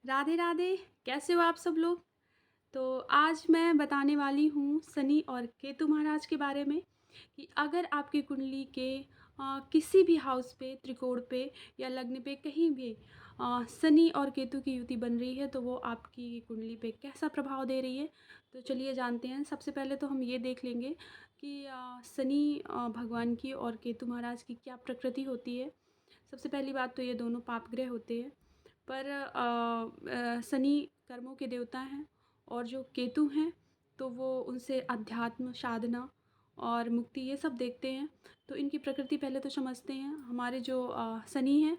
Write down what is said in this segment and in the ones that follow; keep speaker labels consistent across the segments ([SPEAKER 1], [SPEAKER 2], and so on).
[SPEAKER 1] राधे राधे। कैसे हो आप सब लोग? तो आज मैं बताने वाली हूँ शनि और केतु महाराज के बारे में कि अगर आपकी कुंडली के किसी भी हाउस पे, त्रिकोण पे या लग्न पे कहीं भी शनि और केतु की युति बन रही है तो वो आपकी कुंडली पे कैसा प्रभाव दे रही है। तो चलिए जानते हैं। सबसे पहले तो हम ये देख लेंगे कि शनि भगवान की और केतु महाराज की क्या प्रकृति होती है। सबसे पहली बात तो ये दोनों पाप ग्रह होते हैं। पर शनि कर्मों के देवता हैं और जो केतु हैं तो वो उनसे अध्यात्म, साधना और मुक्ति ये सब देखते हैं। तो इनकी प्रकृति पहले तो समझते हैं। हमारे जो शनि हैं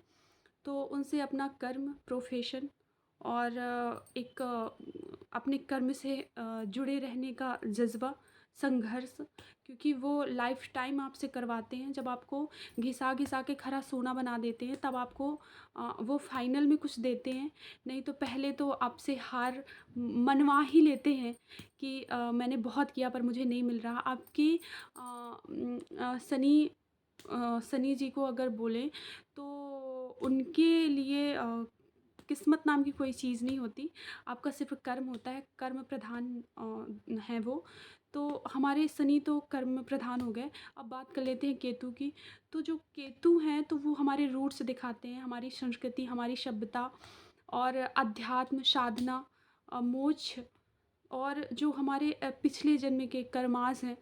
[SPEAKER 1] तो उनसे अपना कर्म, प्रोफेशन और एक अपने कर्म से जुड़े रहने का जज़्बा, संघर्ष, क्योंकि वो लाइफ टाइम आपसे करवाते हैं। जब आपको घिसा-घिसा के खरा सोना बना देते हैं तब आपको वो फाइनल में कुछ देते हैं। नहीं तो पहले तो आपसे हार मनवा ही लेते हैं कि मैंने बहुत किया पर मुझे नहीं मिल रहा। आपकी शनि जी को अगर बोलें तो उनके लिए किस्मत नाम की कोई चीज़ नहीं होती। आपका सिर्फ़ कर्म होता है, कर्म प्रधान हैं वो। तो हमारे शनि तो कर्म प्रधान हो गए। अब बात कर लेते हैं केतु की। तो जो केतु हैं तो वो हमारे रूट्स दिखाते हैं, हमारी संस्कृति, हमारी सभ्यता और अध्यात्म, साधना, मोक्ष और जो हमारे पिछले जन्म के कर्मास हैं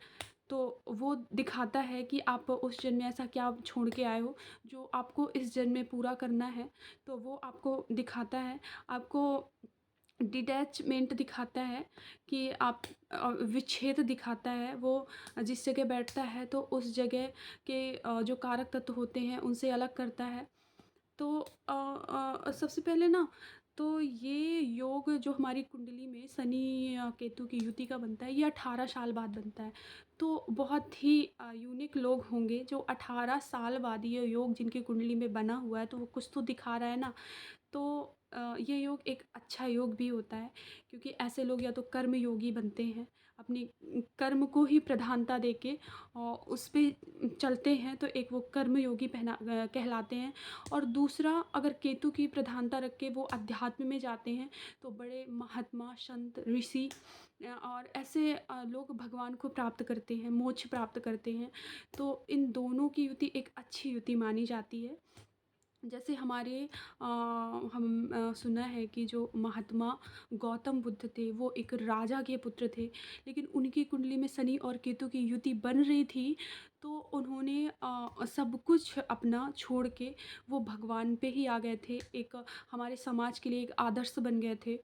[SPEAKER 1] तो वो दिखाता है कि आप उस जन्म में ऐसा क्या छोड़ के आए हो जो आपको इस जन्म में पूरा करना है। तो वो आपको दिखाता है। आपको डिटैचमेंट दिखाता है कि आप विच्छेद दिखाता है। वो जिस जगह बैठता है तो उस जगह के जो कारक तत्व होते हैं उनसे अलग करता है। तो सबसे पहले ना तो ये योग जो हमारी कुंडली में शनि केतु की युति का बनता है ये 18 साल बाद बनता है। तो बहुत ही यूनिक लोग होंगे जो 18 साल बाद ये योग जिनकी कुंडली में बना हुआ है तो वो कुछ तो दिखा रहा है ना। तो ये योग एक अच्छा योग भी होता है क्योंकि ऐसे लोग या तो कर्म योगी बनते हैं, अपने कर्म को ही प्रधानता देके उस पे चलते हैं तो एक वो कर्म योगी कहलाते हैं। और दूसरा अगर केतु की प्रधानता रख के वो अध्यात्म में जाते हैं तो बड़े महात्मा, संत, ऋषि और ऐसे लोग भगवान को प्राप्त करते हैं, मोक्ष प्राप्त करते हैं। तो इन दोनों की युति एक अच्छी युति मानी जाती है। जैसे हमारे हम सुना है कि जो महात्मा गौतम बुद्ध थे वो एक राजा के पुत्र थे, लेकिन उनकी कुंडली में शनि और केतु की युति बन रही थी तो उन्होंने सब कुछ अपना छोड़ के वो भगवान पे ही आ गए थे। एक हमारे समाज के लिए एक आदर्श बन गए थे।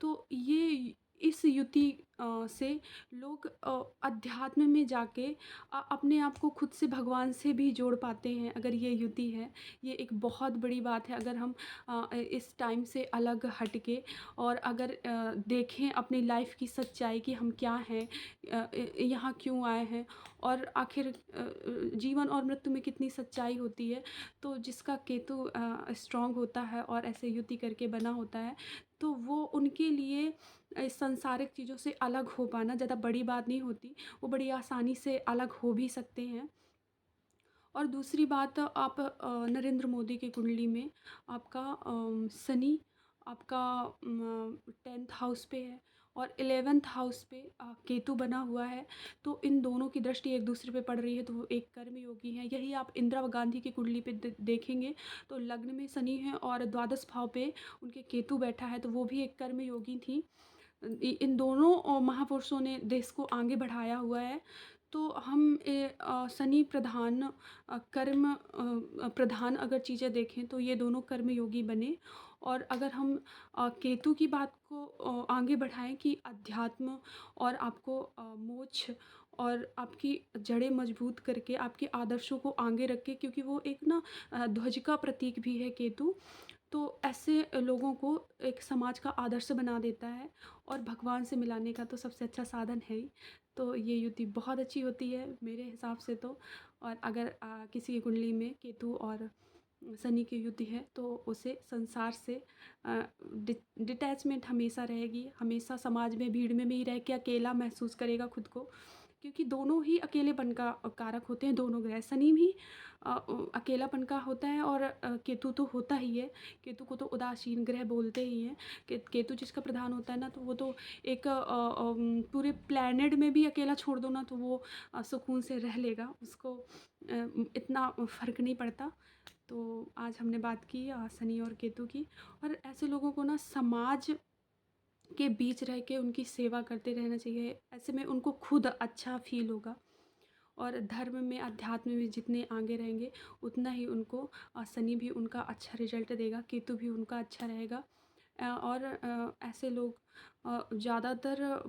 [SPEAKER 1] तो ये इस युति से लोग अध्यात्म में जाके अपने आप को खुद से भगवान से भी जोड़ पाते हैं अगर ये युति है। ये एक बहुत बड़ी बात है अगर हम इस टाइम से अलग हट के और अगर देखें अपनी लाइफ की सच्चाई कि हम क्या हैं, यहाँ क्यों आए हैं और आखिर जीवन और मृत्यु में कितनी सच्चाई होती है। तो जिसका केतु स्ट्रॉन्ग होता है और ऐसे युति करके बना होता है तो वो उनके लिए इस सांसारिक चीज़ों से अलग हो पाना ज़्यादा बड़ी बात नहीं होती। वो बड़ी आसानी से अलग हो भी सकते हैं। और दूसरी बात आप नरेंद्र मोदी की कुंडली में आपका शनि आपका 10th हाउस पे है और 11th हाउस पे केतु बना हुआ है। तो इन दोनों की दृष्टि एक दूसरे पे पड़ रही है तो वो एक कर्म योगी हैं। यही आप इंदिरा गांधी की कुंडली पे देखेंगे तो लग्न में शनि है और द्वादश भाव पे उनके केतु बैठा है तो वो भी एक कर्म योगी थी। इन दोनों महापुरुषों ने देश को आगे बढ़ाया हुआ है। तो हम शनि प्रधान कर्म प्रधान अगर चीज़ें देखें तो ये दोनों कर्म योगी बने। और अगर हम केतु की बात को आगे बढ़ाएं कि अध्यात्म और आपको मोक्ष और आपकी जड़ें मजबूत करके आपके आदर्शों को आगे रख के, क्योंकि वो एक ना ध्वज का प्रतीक भी है केतु। तो ऐसे लोगों को एक समाज का आदर्श बना देता है और भगवान से मिलाने का तो सबसे अच्छा साधन है ही। तो ये युति बहुत अच्छी होती है मेरे हिसाब से तो। और अगर किसी की कुंडली में केतु और शनि की युति है तो उसे संसार से डिटैचमेंट हमेशा रहेगी। हमेशा समाज में भीड़ में ही रह के अकेला महसूस करेगा खुद को। क्योंकि दोनों ही अकेलेपन का कारक होते हैं, दोनों ग्रह। शनि भी अकेलापन का होता है और केतु तो होता ही है। केतु को तो उदासीन ग्रह बोलते ही हैं। केतु जिसका प्रधान होता है ना, तो वो तो एक पूरे प्लैनेट में भी अकेला छोड़ दो ना, तो वो सुकून से रह लेगा, उसको इतना फ़र्क नहीं पड़ता। तो आज हमने बात की शनि और केतु की। और ऐसे लोगों को ना समाज के बीच रह के उनकी सेवा करते रहना चाहिए। ऐसे में उनको खुद अच्छा फ़ील होगा। और धर्म में, अध्यात्म में जितने आगे रहेंगे, उतना ही उनको शनि भी उनका अच्छा रिजल्ट देगा, केतु भी उनका अच्छा रहेगा। और ऐसे लोग ज़्यादातर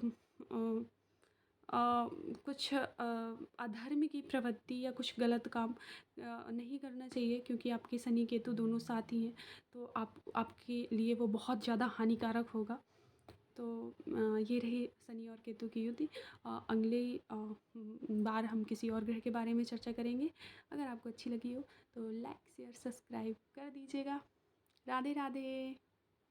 [SPEAKER 1] कुछ अधर्म की प्रवृत्ति या कुछ गलत काम नहीं करना चाहिए, क्योंकि आपके शनि केतु दोनों साथ ही हैं, तो आपके लिए वो बहुत ज़्यादा हानिकारक होगा। तो ये रही शनि और केतु की युति। अगले बार हम किसी और ग्रह के बारे में चर्चा करेंगे। अगर आपको अच्छी लगी हो तो लाइक शेयर सब्सक्राइब कर दीजिएगा। राधे राधे।